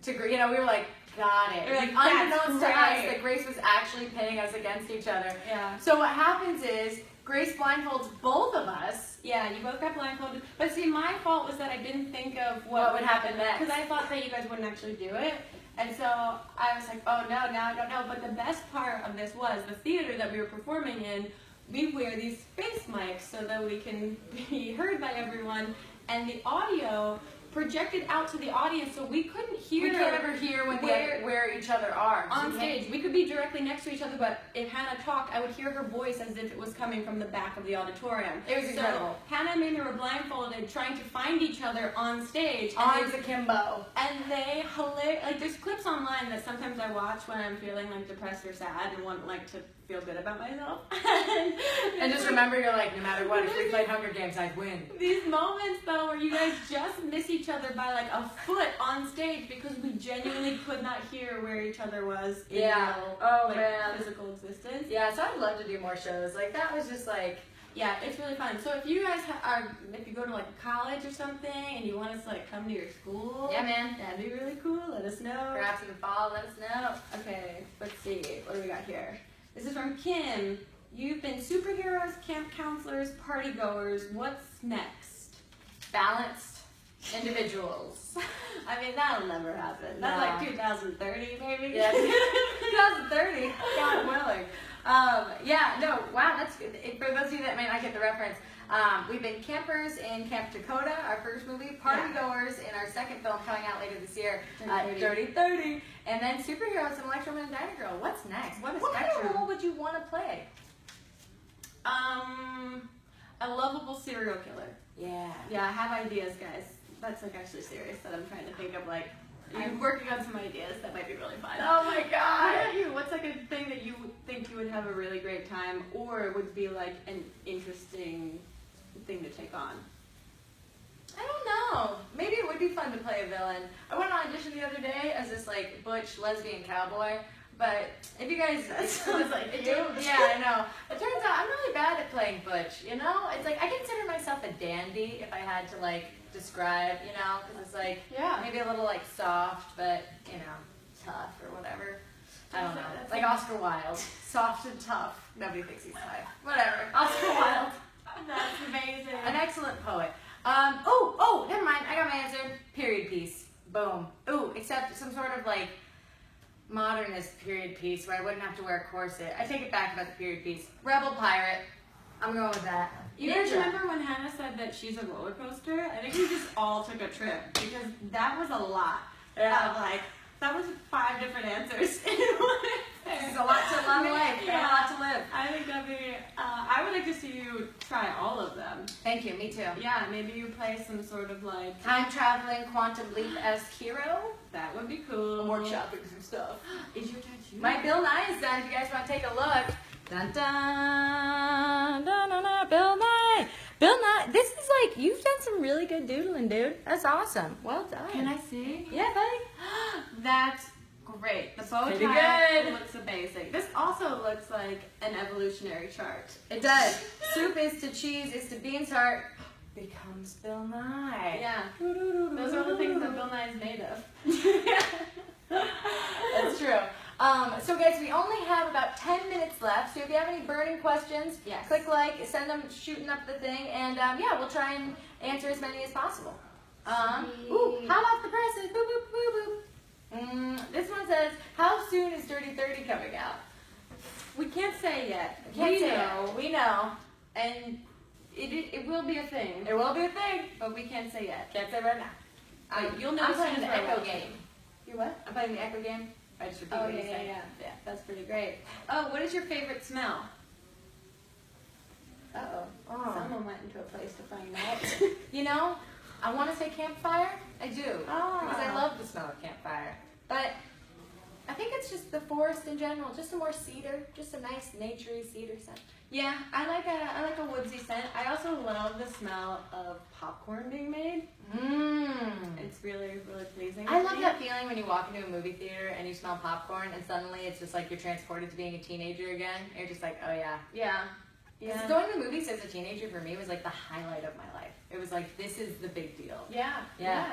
we were like, got it. Like, unbeknownst to us that Grace was actually pitting us against each other. Yeah. So what happens is, Grace blindfolds both of us. Yeah, you both got blindfolded. But see, my fault was that I didn't think of what would happen next. Because I thought that you guys wouldn't actually do it. And so I was like, oh no, now I don't know. But the best part of this was the theater that we were performing in, we wear these face mics so that we can be heard by everyone. And the audio projected out to the audience so we couldn't hear. We can't ever hear where each other are. On stage. We could be directly next to each other, but if Hannah talked, I would hear her voice as if it was coming from the back of the auditorium. It was incredible. Hannah and Mamie were blindfolded, trying to find each other on stage. On the Kimbo. And they like there's clips online that sometimes I watch when I'm feeling like depressed or sad and want like to feel good about myself. And just remember, you're like, no matter what, if we played Hunger Games, I'd win. These moments though, where you guys just miss each other by like a foot on stage because we genuinely could not hear where each other was in real, physical existence. Yeah, so I'd love to do more shows. Like that was just like. Yeah, it's really fun. So if you guys if you go to like college or something and you want us to like come to your school, Yeah, man. that'd be really cool. Let us know. Perhaps in the fall, let us know. Okay, let's see. What do we got here? This is from Kim. You've been superheroes, camp counselors, party goers. What's next? Balanced individuals. I mean, that'll never happen. That's like 2030, maybe. Yeah, 2030. God willing. Yeah, no, wow, that's good. For those of you that may not get the reference, we've been campers in Camp Dakota, our first movie, party goers in our second film coming out later this year, Dirty 30, and then superheroes in Electro Man and Dyna Girl. What's next? What kind of role would you want to play? A lovable serial killer. Yeah. Yeah, I have ideas, guys. That's like actually serious that I'm trying to think of like, I'm working on some ideas that might be really fun. Oh my What God. about you? What's like a thing that you think you would have a really great time or would be like an interesting thing to take on? I don't know. Maybe it would be fun to play a villain. I went on audition the other day as this like butch lesbian cowboy. But if you guys, That sounds like you. Yeah, I know. It turns out I'm really bad at playing butch. You know, it's like I consider myself a dandy if I had to like describe. You know, because it's like maybe a little like soft, but you know, tough or whatever. I don't know. That's Like Oscar Wilde, soft and tough. Nobody thinks he's tough. Whatever. Oscar Wilde. That's amazing. An excellent poet. Never mind. I got my answer. Period piece. Boom. Ooh, except some sort of like modernist period piece where I wouldn't have to wear a corset. I take it back about the period piece. Rebel pirate. I'm going with that. You guys remember when Hannah said that she's a roller coaster? I think we just all took a trip because that was a lot. Yeah. Like, that was 5 different answers in one. There's a lot to love life. Yeah. A lot to live. I think that'd be, I would like to see you try all of them. Thank you. Me too. Yeah, maybe you play some sort of like Time traveling quantum leap as hero. that would be cool. Workshopping some stuff. Is your tattoo? My Bill Nye is done. If you guys want to take a look. Dun dun dun dun dun. Bill Nye. Bill Nye. This is like you've done some really good doodling, dude. That's awesome. Well done. Can I see? Yeah, buddy. That's great. The bow Pretty tie good. looks amazing. This also looks like an evolutionary chart. It does. Soup is to cheese is to beans. Heart becomes Bill Nye. Yeah. Those are the things that Bill Nye is made of. That's true. So guys, we only have about 10 minutes left. So if you have any burning questions, click like, send them shooting up the thing, and yeah, we'll try and answer as many as possible. Ooh, how about the presses? Boop, boop, boop, boop. This one says, how soon is Dirty 30 coming out? We can't say yet. We know. And it will be a thing. There will be a thing. But we can't say yet. Can't say right now. You'll know I'm as soon playing as the we're Echo watching. game. You what? I'm playing the Echo game. I just repeat what you said. Yeah. That's pretty great. Oh, what is your favorite smell? Uh-oh. Someone went into a place to find out. You know, I want to say campfire. I do. Oh. Because I love the smell of campfire. But I think it's just the forest in general. Just some more cedar. Just a nice naturey cedar scent. Yeah, I like a woodsy scent. I also love the smell of popcorn being made. It's really, really pleasing. I love that feeling when you walk into a movie theater and you smell popcorn and suddenly it's just like you're transported to being a teenager again. You're just like, oh yeah. Yeah. Because going to the movies as a teenager for me was like the highlight of my life. It was like, this is the big deal. Yeah.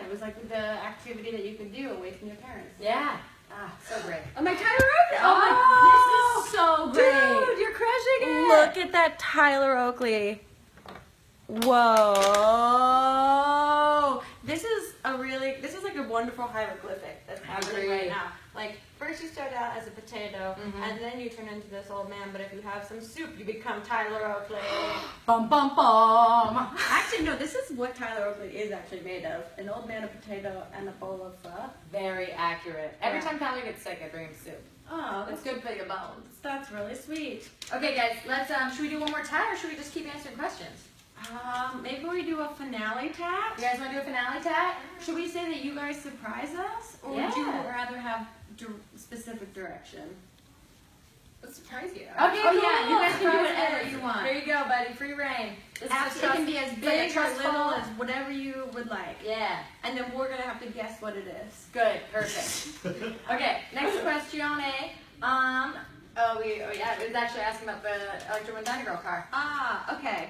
It was like the activity that you could do away from your parents. Yeah. Ah, so great. Oh my Tyler Oakley! Oh, this is so great. Dude, you're crushing it. Look at that Tyler Oakley. Whoa. This is like a wonderful hieroglyphic that's happening right now. Like, first you start out as a potato, and then you turn into this old man, but if you have some soup, you become Tyler Oakley. Bum, bum, bum. Actually, no, this is what Tyler Oakley is actually made of. An old man, a potato, and a bowl of pho. Very accurate. Every time Tyler gets sick, I bring him soup. Oh, It's good for your bones. that's really sweet. Okay, guys, let's, should we do one more tag or should we just keep answering questions? Maybe we do a finale tag? You guys want to do a finale tag? Should we say that you guys surprise us? Or would you rather have specific direction? Let's surprise you. Okay, Oh, cool. yeah, you guys can do Surprise whatever us. you want. Here you go, buddy. Free reign. This is It can be as it's like a big or trust little fall. as whatever you would like. Yeah. And then we're going to have to guess what it is. Good. Perfect. Okay, next question. Oh, yeah, it was actually asking about the Electro and Dynagirl car. Ah, okay.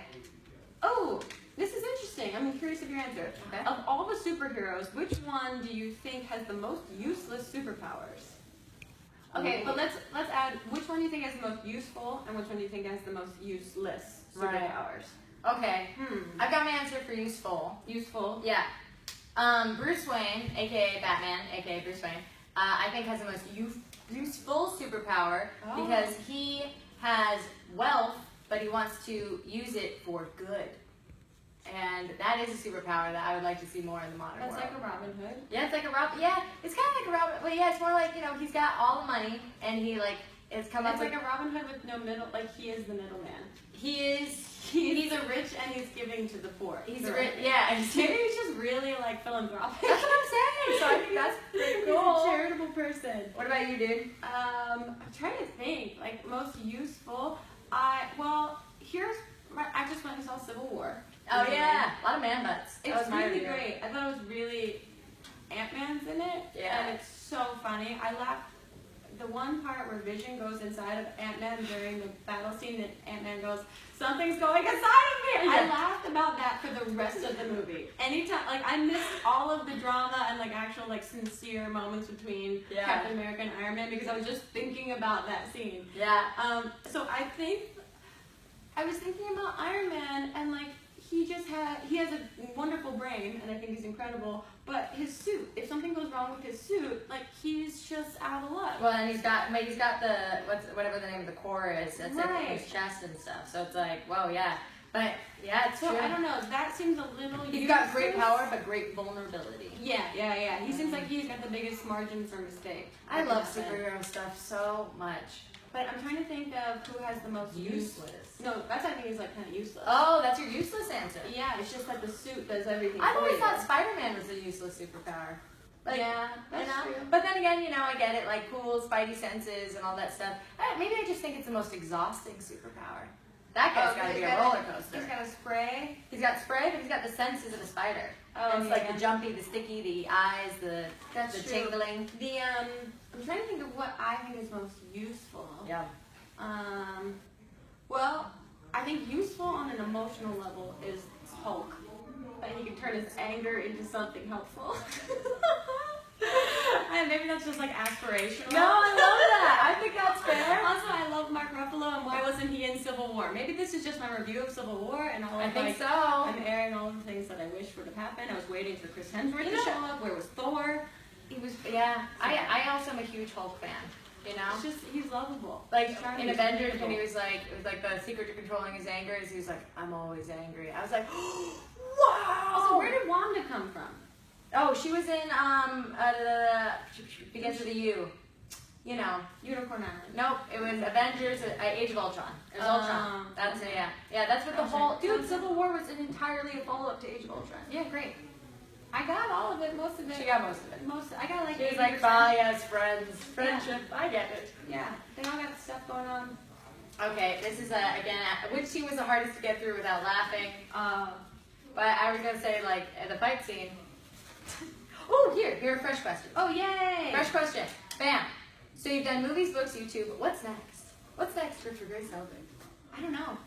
Oh, this is interesting. I'm curious of your answer. Okay. Of all the superheroes, which one do you think has the most useless superpowers? Okay, but let's add, which one do you think has the most useful, and which one do you think has the most useless superpowers? Okay. I've got my answer for useful. Useful? Yeah. Bruce Wayne, aka Batman, aka Bruce Wayne, I think has the most useful superpower because he has wealth, but he wants to use it for good. And that is a superpower that I would like to see more in the modern world. That's like a Robin Hood? Yeah, it's like a Robin. Yeah, it's kind of like a Robin. But yeah, it's more like, he's got all the money and he it's come up. It's like a Robin Hood with no middle. Like he is the middleman. He's a rich and he's giving to the poor. He's rich. Yeah. Maybe he's just really philanthropic. That's what I'm saying. So I think that's pretty cool. He's a charitable person. What about you, dude? I'm trying to think. Most useful. I just went and saw Civil War. Oh yeah, a lot of man butts. It's really great. I thought it was really Ant-Man's in it. Yeah. And it's so funny. I laughed. The one part where Vision goes inside of Ant-Man during the battle scene, and Ant-Man goes, "Something's going inside of me." I laughed about that for the rest of the movie. Anytime, I missed all of the drama and actual sincere moments between Captain America and Iron Man because I was just thinking about that scene. Yeah. So I think I was thinking about Iron Man and he has a wonderful brain and I think he's incredible, but his suit, if something goes wrong with his suit, he's just out of luck. Well, and he's got the whatever the name of the core is, that's in his chest and stuff. So it's whoa, yeah. But yeah, it's true. I don't know, that seems a little He's got great power but great vulnerability. Yeah. He seems like he's got the biggest margin for mistake. I love superhero stuff so much. But I'm trying to think of who has the most useless. No, that's I think is kind of useless. Oh, that's your useless answer. Yeah, it's just that the suit does everything. I've always thought Spider-Man was a useless superpower. Yeah, that's true. But then again, I get it, cool spidey senses and all that stuff. Maybe I just think it's the most exhausting superpower. That guy's got to be a roller coaster. He's got a spray. He's got spray, but he's got the senses of a spider. Oh, it's the jumpy, the sticky, the eyes, the tingling. I'm trying to think of what I think is most useful. Yeah. Well, I think useful on an emotional level is Hulk. And he can turn his anger into something helpful. And maybe that's just aspirational. No, I love that. I think that's fair. Also, I love Mark Ruffalo, and why wasn't he in Civil War? Maybe this is just my review of Civil War, and I think so. I'm airing all the things that I wish would have happened. I was waiting for Chris Hemsworth to show up. Where was Thor? He was. Yeah. I also am a huge Hulk fan. It's just he's lovable. In Avengers, when he was it was the secret to controlling his anger is he was I'm always angry. I was wow. Also, where did Wanda come from? Oh, she was in begins with a U. Unicorn Island. Nope, it was Avengers, Age of Ultron. It was Ultron. That's it. Yeah. That's what the whole Civil War was entirely a follow up to Age of Ultron. Yeah, great. I got all of it, most of it. She got most of it. I got She was bye as friends, friendship. Yeah. I get it. Yeah, they all got stuff going on. Okay, this is again, which scene was the hardest to get through without laughing? But I was gonna say the fight scene. Oh, here, a fresh question. Oh, yay! Fresh question. Bam. So you've done movies, books, YouTube. What's next? What's next for Grace Helbig? I don't know.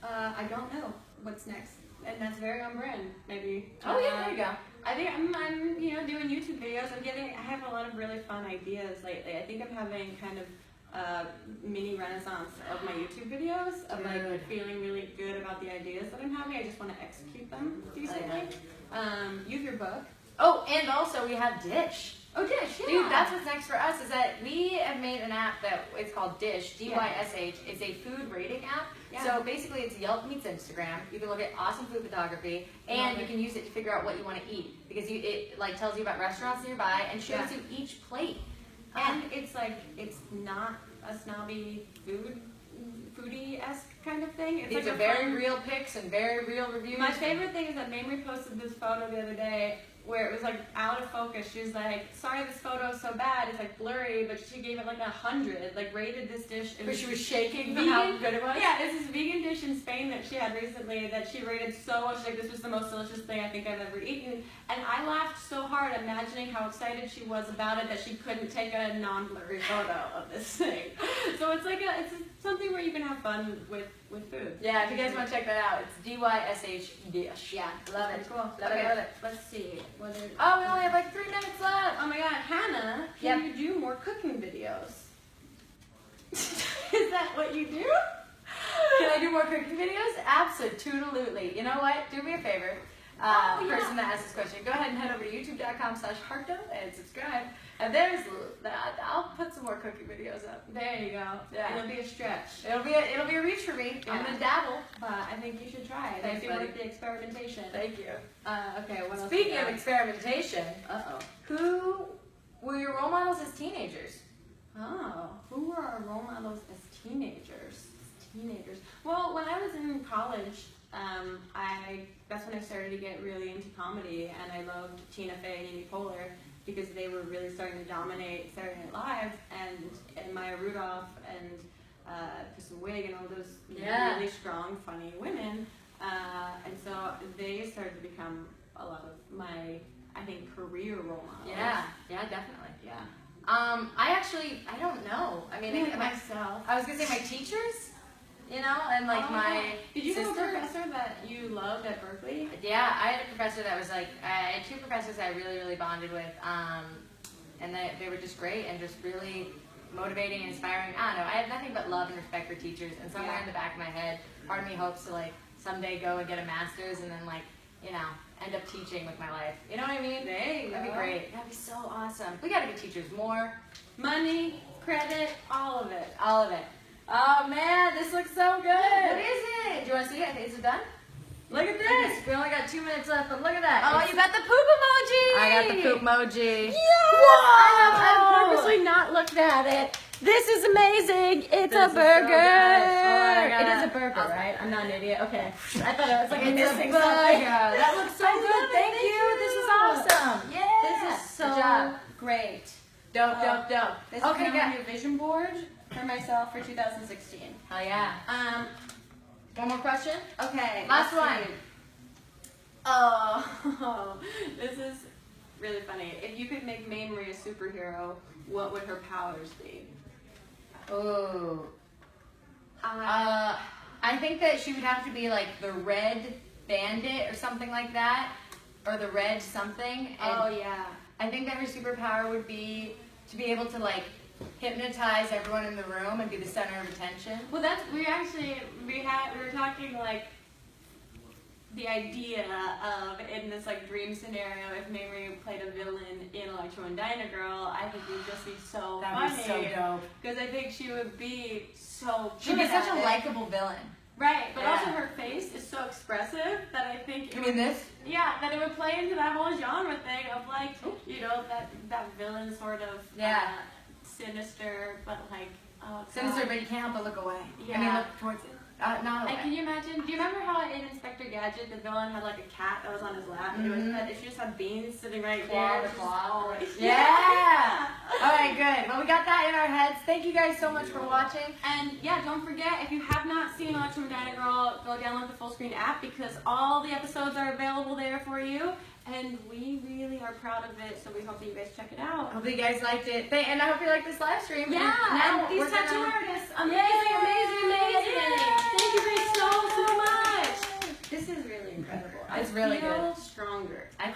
I don't know what's next, and that's very on brand. Maybe. Oh yeah, there you go. I think I'm doing YouTube videos. I have a lot of really fun ideas lately. I think I'm having kind of mini renaissance of my YouTube videos of feeling really good about the ideas that I'm having. I just want to execute them decently. You have your book. Oh, and also we have Dish. Oh, Dish, yeah. Dude, that's what's next for us is that we have made an app that it's called Dish, D-Y-S-H. It's a food rating app. Yeah. So basically it's Yelp meets Instagram. You can look at awesome food photography and you can use it to figure out what you want to eat because it tells you about restaurants nearby and shows you each plate. And it's not a snobby foodie-esque kind of thing. It's These like are very real pics and very real reviews. My favorite thing is that Mamrie posted this photo the other day where it was like out of focus. She was like, sorry this photo is so bad, it's like blurry, but she gave it like 100, like rated this dish. But she was shaking from vegan, how good it was? Yeah, it's this vegan dish in Spain that she had recently that she rated so much, like this was the most delicious thing I think I've ever eaten. And I laughed so hard imagining how excited she was about it that she couldn't take a non-blurry photo of this thing. So it's like it's something where you can have fun with food. Yeah, if you guys want to check that out, it's DYSH dish. Yeah, love it. Cool. Love Okay, it, love it. let's see. Oh, we only have like 3 minutes left. Oh my god, Hannah, can you do more cooking videos? Is that what you do? Can I do more cooking videos? Absolutely. You know what? Do me a favor. Person that asked this question, go ahead and head over to youtube.com/Harto and subscribe. And I'll put some more cooking videos up. There you go. Yeah. It'll be a stretch. It'll be a reach for me. I'm gonna dabble. But I think you should try it. Thanks, It'll be buddy. worth the experimentation. Thank you. Okay, what else? Speaking of experimentation, Uh-oh. who were your role models as teenagers? Oh, who were our role models as teenagers? Well, when I was in college, that's when I started to get really into comedy, and I loved Tina Fey and Amy Poehler because they were really starting to dominate Saturday Night Live, and Maya Rudolph and Kristen Wiig and all those really strong, funny women, and so they started to become a lot of my, I think, career role models. Yeah, definitely. Yeah. I don't know. I mean, myself. I was gonna say my teachers, you know, and like my Did you have a sister. professor that you loved at Berkeley? Yeah, I had a professor that was like, I had 2 professors I really, really bonded with, and they were just great and just really motivating and inspiring. I don't know, I have nothing but love and respect for teachers, and somewhere in the back of my head, part of me hopes to like someday go and get a master's and then like, you know, end up teaching with my life. You know what I mean? That'd be great. That'd be so awesome. We gotta give teachers more Money, credit, all of it. all of it. Oh man, this looks so good. What is it? Do you want to see it? Is it done? Look at this. We only got 2 minutes left, but look at that. Oh, you got the poop emoji! I got the poop emoji. Yes! Whoa! I've purposely not looked at it. This is amazing. It's a burger. It is a burger, right? I'm not an idiot. Okay. I thought it was like missing something. That looks so good. Thank you. This is awesome. Yeah. This is so Good job. great. Dope. This Okay, is guys. going to be a vision board for myself for 2016. Oh yeah. One more question. Okay. Last let's one. see. Oh, this is really funny. If you could make Mamrie a superhero, what would her powers be? Ooh. I think that she would have to be like the Red Bandit or something like that, or the Red something. And yeah. I think that her superpower would be to be able to like hypnotize everyone in the room and be the center of attention. Well, we were talking like the idea of in this like dream scenario if Mamrie played a villain in Electro and Dyna-Girl, I think it would just be so funny. That'd be so dope. Because I think she would be so She'd be good such at a it. likable villain. Right, but Yeah. also her face is so expressive that I think You mean this? Yeah, that it would play into that whole genre thing of like, you know, that villain sort of sinister, but like Sinister, but you can't help but look away. Yeah. I mean, look towards it. Not away. And can you imagine? Do you remember how in Inspector Gadget the villain had like a cat that was on his lap, and she just had beans sitting right there? Claw. Yeah. All right, good. Well, we got that in our heads. Thank you guys so much for watching. And yeah, don't forget, if you have not seen Electro and Dyna-Girl, go download the Fullscreen app because all the episodes are available there for you. And we really are proud of it, so we hope that you guys check it out. Hope you guys liked it. And I hope you liked this live stream. Yeah, and these we're tattoo gonna- artists, amazing. Thank you guys so much. This is really incredible. It's really I feel good. stronger.